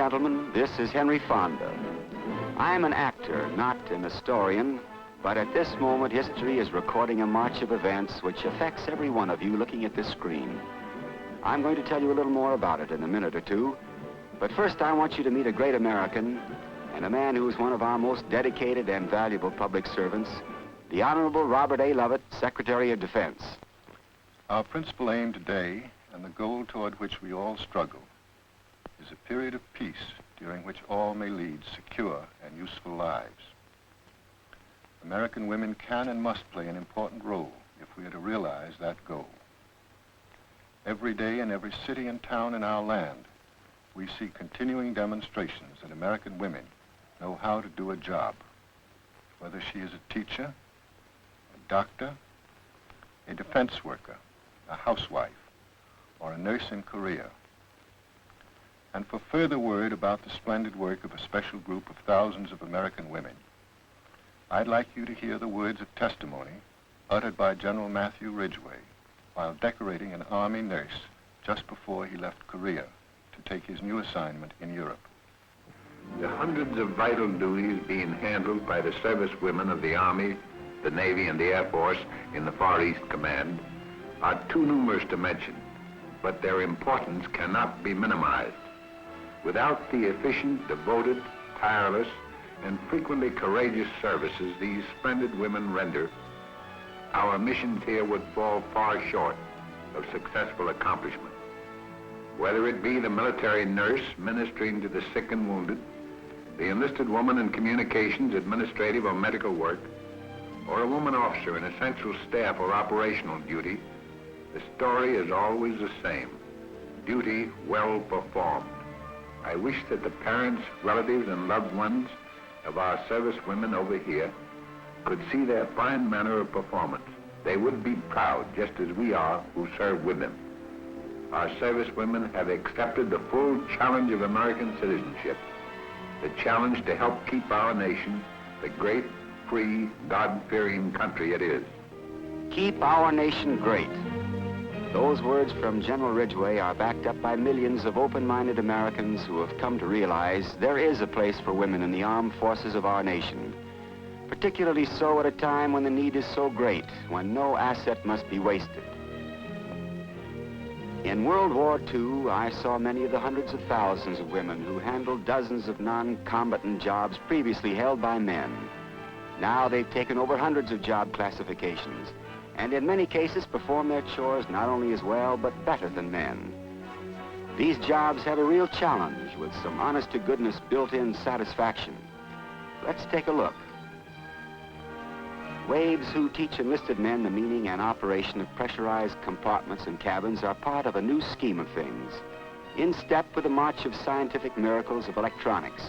gentlemen, this is Henry Fonda. I'm an actor, not an historian, but at this moment, history is recording a march of events which affects every one of you looking at this screen. I'm going to tell you a little more about it in a minute or two, but first I want you to meet a great American and a man who is one of our most dedicated and valuable public servants, the Honorable Robert A. Lovett, Secretary of Defense. Our principal aim today, and the goal toward which we all struggle, is a period of peace during which all may lead secure and useful lives. American women can and must play an important role if we are to realize that goal. Every day in every city and town in our land, we see continuing demonstrations that American women know how to do a job, whether she is a teacher, a doctor, a defense worker, a housewife, or a nurse in Korea. And for further word about the splendid work of a special group of thousands of American women, I'd like you to hear the words of testimony uttered by General Matthew Ridgway while decorating an Army nurse just before he left Korea to take his new assignment in Europe. The hundreds of vital duties being handled by the service women of the Army, the Navy, and the Air Force in the Far East Command are too numerous to mention, but their importance cannot be minimized. Without the efficient, devoted, tireless, and frequently courageous services these splendid women render, our missions here would fall far short of successful accomplishment. Whether it be the military nurse ministering to the sick and wounded, the enlisted woman in communications, administrative, or medical work, or a woman officer in essential staff or operational duty, the story is always the same: duty well performed. I wish that the parents, relatives, and loved ones of our service women over here could see their fine manner of performance. They would be proud, just as we are who serve with them. Our service women have accepted the full challenge of American citizenship, the challenge to help keep our nation the great, free, God-fearing country it is. Keep our nation great. Those words from General Ridgway are backed up by millions of open-minded Americans who have come to realize there is a place for women in the armed forces of our nation, particularly so at a time when the need is so great, when no asset must be wasted. In World War II, I saw many of the hundreds of thousands of women who handled dozens of non-combatant jobs previously held by men. Now they've taken over hundreds of job classifications, and in many cases perform their chores not only as well, but better than men. These jobs have a real challenge with some honest-to-goodness built-in satisfaction. Let's take a look. Waves who teach enlisted men the meaning and operation of pressurized compartments and cabins are part of a new scheme of things, in step with the march of scientific miracles of electronics.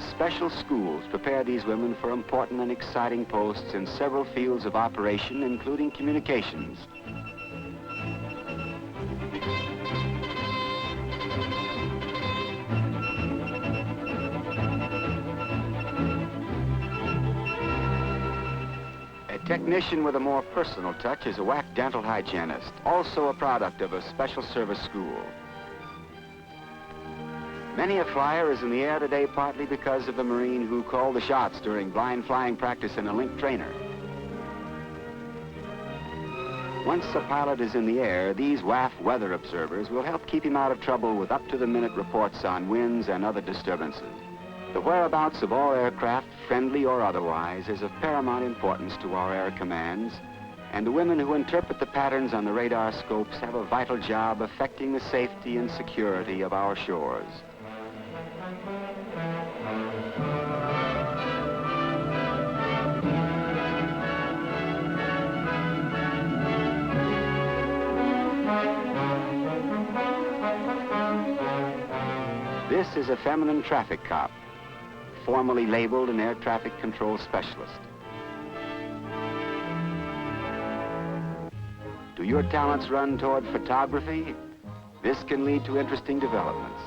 Special schools prepare these women for important and exciting posts in several fields of operation, including communications. A technician with a more personal touch is a WAC dental hygienist, also a product of a special service school. Many a flyer is in the air today partly because of the Marine who called the shots during blind flying practice in a Link trainer. Once a pilot is in the air, these WAF weather observers will help keep him out of trouble with up-to-the-minute reports on winds and other disturbances. The whereabouts of all aircraft, friendly or otherwise, is of paramount importance to our air commands, and the women who interpret the patterns on the radar scopes have a vital job affecting the safety and security of our shores. This is a feminine traffic cop, formally labeled an air traffic control specialist. Do your talents run toward photography? This can lead to interesting developments.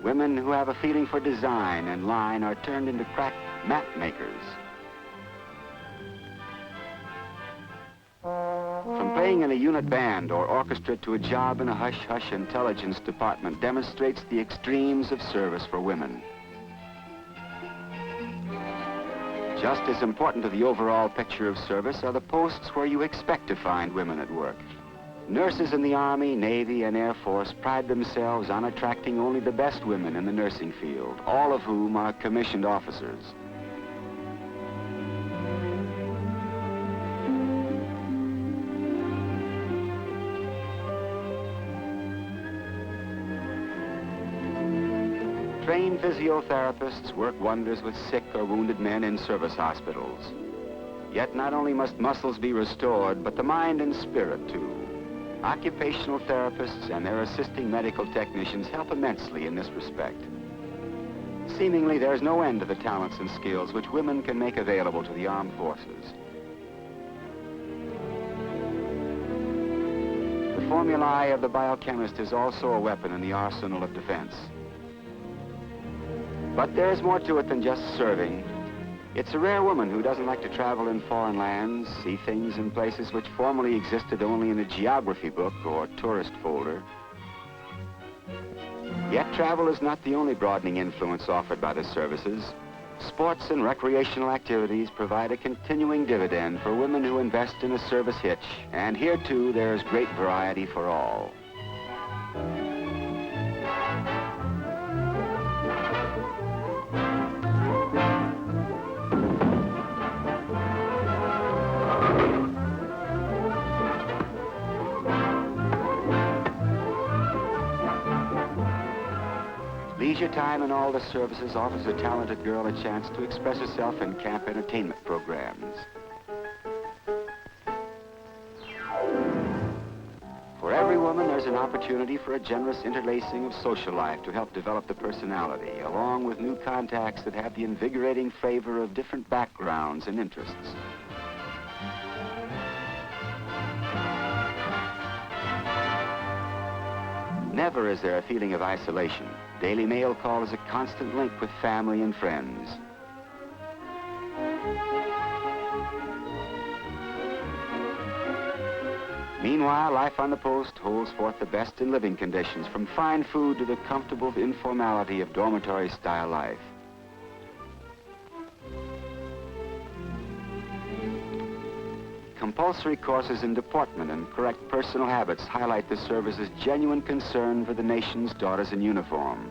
Women who have a feeling for design and line are turned into crack map makers. playing in a unit band or orchestra to a job in a hush-hush intelligence department demonstrates the extremes of service for women. Just as important to the overall picture of service are the posts where you expect to find women at work. Nurses in the Army, Navy, and Air Force pride themselves on attracting only the best women in the nursing field, all of whom are commissioned officers. Trained physiotherapists work wonders with sick or wounded men in service hospitals. Yet not only must muscles be restored, but the mind and spirit too. Occupational therapists and their assisting medical technicians help immensely in this respect. Seemingly, there's no end to the talents and skills which women can make available to the armed forces. The formulae of the biochemist is also a weapon in the arsenal of defense. But there's more to it than just serving. It's a rare woman who doesn't like to travel in foreign lands, see things in places which formerly existed only in a geography book or tourist folder. Yet travel is not the only broadening influence offered by the services. Sports and recreational activities provide a continuing dividend for women who invest in a service hitch, and here too there's great variety for all. Leisure time in all the services offers a talented girl a chance to express herself in camp entertainment programs. For every woman, there's an opportunity for a generous interlacing of social life to help develop the personality, along with new contacts that have the invigorating flavor of different backgrounds and interests. Never is there a feeling of isolation. Daily mail call is a constant link with family and friends. Meanwhile, life on the post holds forth the best in living conditions, from fine food to the comfortable informality of dormitory-style life. Compulsory courses in deportment and correct personal habits highlight the service's genuine concern for the nation's daughters in uniform.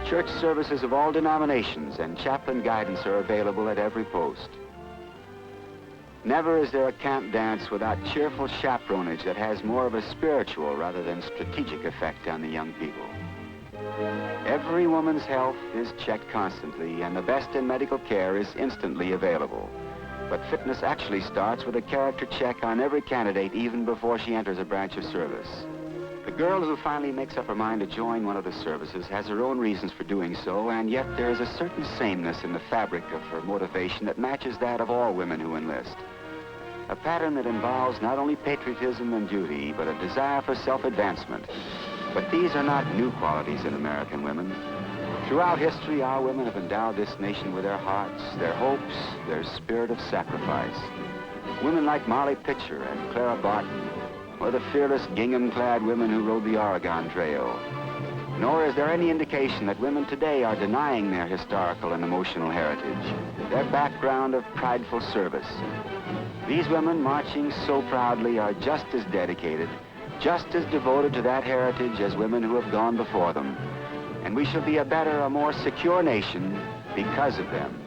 Church services of all denominations and chaplain guidance are available at every post. Never is there a camp dance without cheerful chaperonage that has more of a spiritual rather than strategic effect on the young people. Every woman's health is checked constantly, and the best in medical care is instantly available. But fitness actually starts with a character check on every candidate even before she enters a branch of service. The girl who finally makes up her mind to join one of the services has her own reasons for doing so, and yet there is a certain sameness in the fabric of her motivation that matches that of all women who enlist. A pattern that involves not only patriotism and duty, but a desire for self-advancement. But these are not new qualities in American women. Throughout history, our women have endowed this nation with their hearts, their hopes, their spirit of sacrifice. Women like Molly Pitcher and Clara Barton, or the fearless gingham-clad women who rode the Oregon Trail. Nor is there any indication that women today are denying their historical and emotional heritage, their background of prideful service. These women marching so proudly are just as dedicated, just as devoted to that heritage as women who have gone before them. And we shall be a better, a more secure nation because of them.